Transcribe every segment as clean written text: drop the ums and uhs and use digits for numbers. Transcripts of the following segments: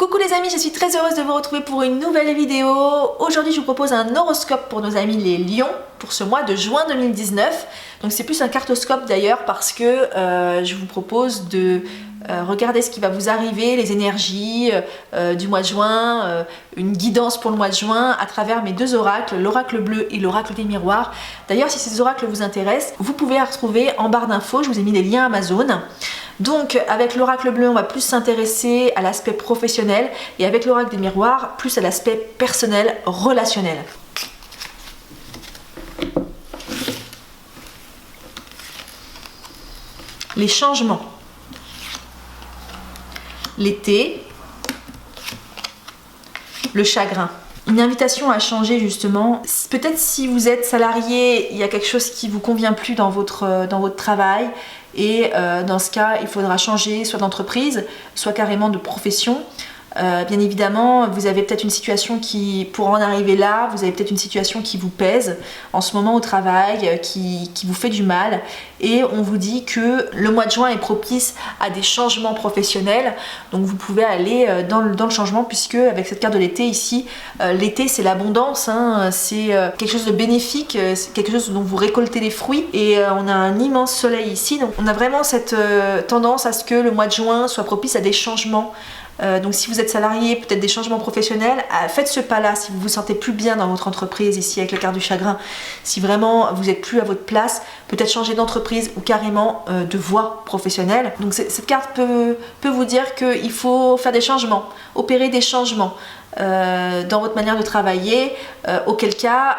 Coucou les amis, je suis très heureuse de vous retrouver pour une nouvelle vidéo. Aujourd'hui je vous propose un horoscope pour nos amis les lions pour ce mois de juin 2019. Donc c'est plus un cartoscope d'ailleurs parce que je vous propose de regarder ce qui va vous arriver, les énergies du mois de juin, une guidance pour le mois de juin à travers mes deux oracles, l'oracle bleu et l'oracle des miroirs. D'ailleurs si ces oracles vous intéressent, vous pouvez les retrouver en barre d'infos, je vous ai mis les liens Amazon. Donc avec l'oracle bleu on va plus s'intéresser à l'aspect professionnel et avec l'oracle des miroirs plus à l'aspect personnel, relationnel. Les changements. L'été. Le chagrin. Une invitation à changer justement. Peut-être si vous êtes salarié, il y a quelque chose qui ne vous convient plus dans votre travail. Et dans ce cas, il faudra changer soit d'entreprise, soit carrément de profession. Bien évidemment, vous avez peut-être une situation qui, pour en arriver là, vous avez peut-être une situation qui vous pèse en ce moment au travail, qui vous fait du mal. Et on vous dit que le mois de juin est propice à des changements professionnels. Donc vous pouvez aller dans le changement puisque avec cette carte de l'été ici, l'été c'est l'abondance, hein, c'est quelque chose de bénéfique, c'est quelque chose dont vous récoltez les fruits. Et on a un immense soleil ici. Donc on a vraiment cette tendance à ce que le mois de juin soit propice à des changements. Donc si vous êtes salarié, peut-être des changements professionnels, faites ce pas-là si vous vous sentez plus bien dans votre entreprise ici avec la carte du chagrin. Si vraiment vous n'êtes plus à votre place, peut-être changer d'entreprise ou carrément de voie professionnelle. Donc cette carte peut vous dire qu'il faut faire des changements, opérer des changements dans votre manière de travailler, auquel cas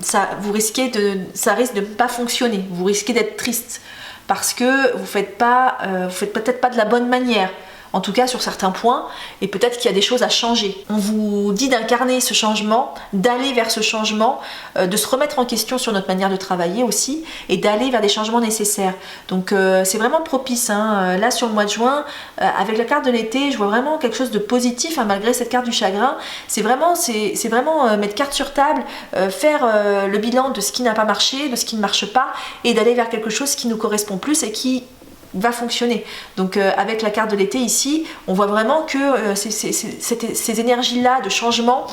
ça risque de ne pas fonctionner, vous risquez d'être triste parce que vous faites peut-être pas de la bonne manière. En tout cas sur certains points, et peut-être qu'il y a des choses à changer. On vous dit d'incarner ce changement, d'aller vers ce changement, de se remettre en question sur notre manière de travailler aussi, et d'aller vers des changements nécessaires. Donc c'est vraiment propice, hein. Là sur le mois de juin, avec la carte de l'été, je vois vraiment quelque chose de positif, hein, malgré cette carte du chagrin. C'est vraiment mettre carte sur table, faire le bilan de ce qui n'a pas marché, de ce qui ne marche pas, et d'aller vers quelque chose qui nous correspond plus et qui va fonctionner. Donc avec la carte de l'été ici, on voit vraiment que ces énergies-là de changement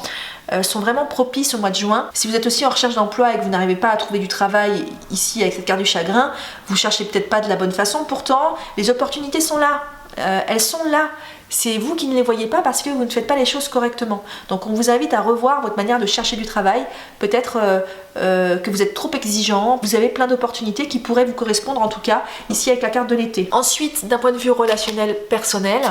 sont vraiment propices au mois de juin. Si vous êtes aussi en recherche d'emploi et que vous n'arrivez pas à trouver du travail ici avec cette carte du chagrin, vous cherchez peut-être pas de la bonne façon, pourtant les opportunités sont là. Elles sont là. C'est vous qui ne les voyez pas parce que vous ne faites pas les choses correctement. Donc on vous invite à revoir votre manière de chercher du travail. Peut-être que vous êtes trop exigeant. Vous avez plein d'opportunités qui pourraient vous correspondre en tout cas ici avec la carte de l'été. Ensuite, d'un point de vue relationnel personnel,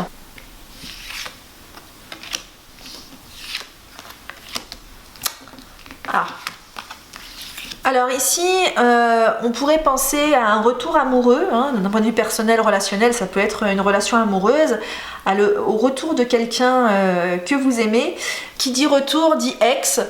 alors ici, on pourrait penser à un retour amoureux, hein, d'un point de vue personnel, relationnel, ça peut être une relation amoureuse, au retour de quelqu'un que vous aimez. Qui dit retour dit ex,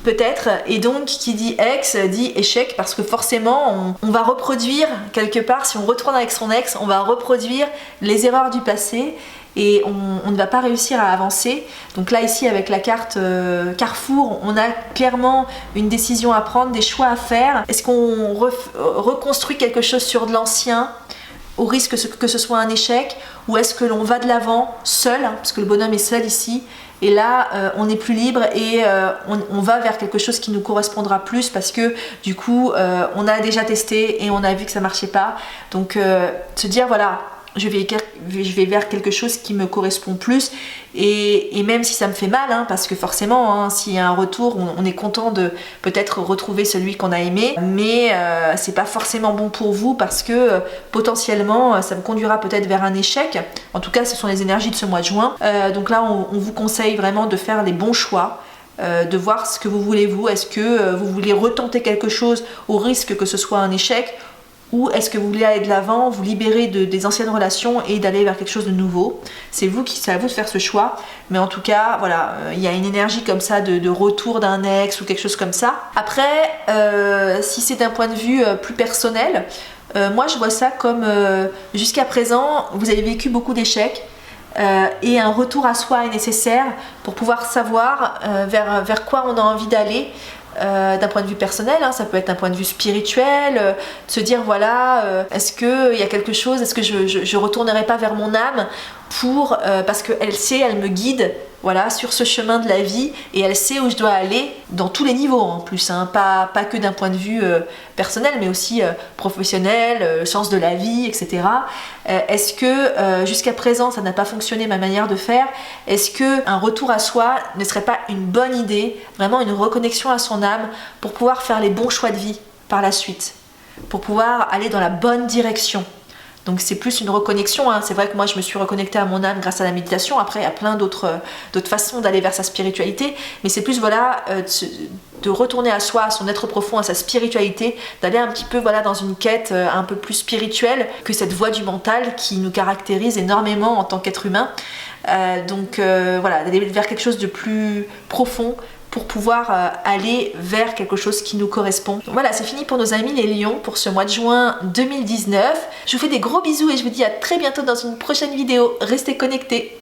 peut-être, et donc qui dit ex dit échec, parce que forcément on va reproduire quelque part, si on retourne avec son ex, on va reproduire les erreurs du passé. Et on ne va pas réussir à avancer. Donc là ici avec la carte Carrefour, on a clairement une décision à prendre, des choix à faire. Est-ce qu'on reconstruit quelque chose sur de l'ancien au risque que ce soit un échec, ou est-ce que l'on va de l'avant seul, hein, parce que le bonhomme est seul ici, et là on est plus libre et on va vers quelque chose qui nous correspondra plus parce que du coup on a déjà testé et on a vu que ça marchait pas. Donc se dire voilà, je vais vers quelque chose qui me correspond plus, et même si ça me fait mal, hein, parce que forcément, hein, s'il y a un retour, on est content de peut-être retrouver celui qu'on a aimé, mais c'est pas forcément bon pour vous parce que potentiellement ça me conduira peut-être vers un échec. En tout cas, ce sont les énergies de ce mois de juin. Donc là, on vous conseille vraiment de faire les bons choix. De voir ce que vous voulez vous. Est-ce que vous voulez retenter quelque chose au risque que ce soit un échec, ou est-ce que vous voulez aller de l'avant, vous libérer des anciennes relations et d'aller vers quelque chose de nouveau. C'est à vous de faire ce choix, mais en tout cas voilà, il y a une énergie comme ça de retour d'un ex ou quelque chose comme ça. Après si c'est d'un point de vue plus personnel, moi je vois ça comme jusqu'à présent vous avez vécu beaucoup d'échecs, et un retour à soi est nécessaire pour pouvoir savoir vers quoi on a envie d'aller. d'un point de vue personnel, hein, ça peut être d'un point de vue spirituel, de se dire voilà, est-ce qu'il y a quelque chose, est-ce que je retournerai pas vers mon âme, parce qu'elle sait, elle me guide voilà, sur ce chemin de la vie et elle sait où je dois aller dans tous les niveaux en plus, hein, pas que d'un point de vue personnel mais aussi professionnel, sens de la vie, etc. Est-ce que jusqu'à présent ça n'a pas fonctionné ma manière de faire? Est-ce qu'un retour à soi ne serait pas une bonne idée, vraiment une reconnexion à son âme pour pouvoir faire les bons choix de vie par la suite, pour pouvoir aller dans la bonne direction? Donc c'est plus une reconnexion, hein. C'est vrai que moi je me suis reconnectée à mon âme grâce à la méditation. Après il y a plein d'autres façons d'aller vers sa spiritualité, mais c'est plus voilà de retourner à soi, à son être profond, à sa spiritualité, d'aller un petit peu voilà dans une quête un peu plus spirituelle que cette voie du mental qui nous caractérise énormément en tant qu'être humain. Voilà, d'aller vers quelque chose de plus profond, pour pouvoir aller vers quelque chose qui nous correspond. Donc voilà, c'est fini pour nos amis les lions pour ce mois de juin 2019. Je vous fais des gros bisous et je vous dis à très bientôt dans une prochaine vidéo. Restez connectés.